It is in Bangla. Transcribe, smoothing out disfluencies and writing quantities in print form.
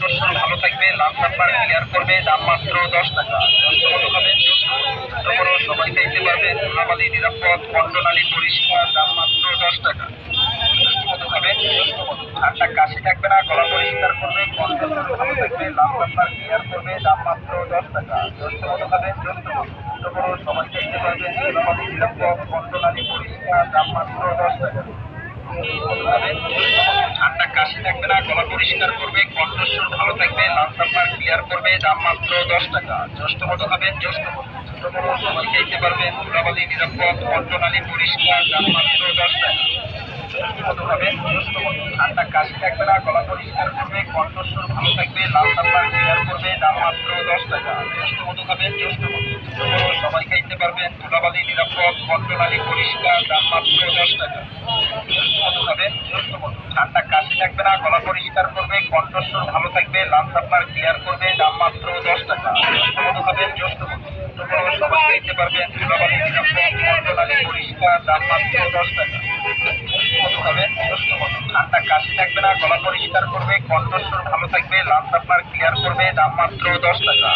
কণ্ঠস্বর ভালো থাকবে, লাঞ্চ আপনার ক্লিয়ার করবে, দাম মাত্র 10 টাকা। জোস্তমতো খাবেন, ছোট বড় সবাই খাইতে পারবেন, ধুলাবালি নিরাপদ, কন্টনালি পরিষ্কার, দাম মাত্র 10 টাকা। জোস্তমতো খাবেন, ঠান্ডা কাশি থাকবে না, গলা পরিষ্কার করবে, কণ্ঠস্বর ভালো থাকবে, লাঞ্চ আপনার ক্লিয়ার করবে, দাম মাত্র 10 টাকা। জোস্তমতো খাবেন, ছোট বড় সবাই খাইতে পারবেন, ধুলাবালি নিরাপদ, কন্টনালি পরিষ্কার, দাম মাত্র 10 টাকা। ঠান্ডা কাশি থাকবে না, গলা পরিষ্কার করবে, কণ্ঠস্বর ভালো থাকবে, লাঞ্চ আপনার ক্লিয়ার করবে, দাম মাত্র 10 টাকা। জ্যৈষ্ঠ মতো খাবেন, জ্যৈষ্ঠ মতো ছোট বড় সবাই খাইতে পারবেন, ধুলাবালি নিরাপদ, কণ্ঠনালী পরিষ্কার, দাম মাত্র 10 টাকা। জ্যৈষ্ঠ মতো খাবেন, জ্যৈষ্ঠ মতো ঠান্ডা কাশি থাকবে না, গলা পরিষ্কার করবে, কণ্ঠস্বর ভালো থাকবে, লাঞ্চ আপনার ক্লিয়ার করবে, দাম মাত্র 10 টাকা। জ্যৈষ্ঠ মতো খাবেন, জ্যৈষ্ঠ মতো ছোট বড় সবাই খাইতে পারবেন, ধুলাবালি নিরাপদ, কণ্ঠনালী পরিষ্কার, দাম মাত্র 10 টাকা। ঠান্ডা কাশি থাকবে না, গলা পরিষ্কার করবে, কণ্ঠস্বর ভালো থাকবে, লাঞ্চ আপনার ক্লিয়ার করবে, দাম মাত্র 10 টাকা। জ্যৈষ্ঠ খাবেন, জ্যৈষ্ঠ সবাই খাইতে পারবেন, ধুলাবালি নিরাপদ, কণ্ঠনালী পরিষ্কার, দাম মাত্র 10 টাকা। খাবেন, ঠান্ডা কাশি থাকবে না, গলা পরিষ্কার করবে, কণ্ঠস্বর ভালো থাকবে, লাঞ্চ আপনার ক্লিয়ার করবে, দাম মাত্র 10 টাকা।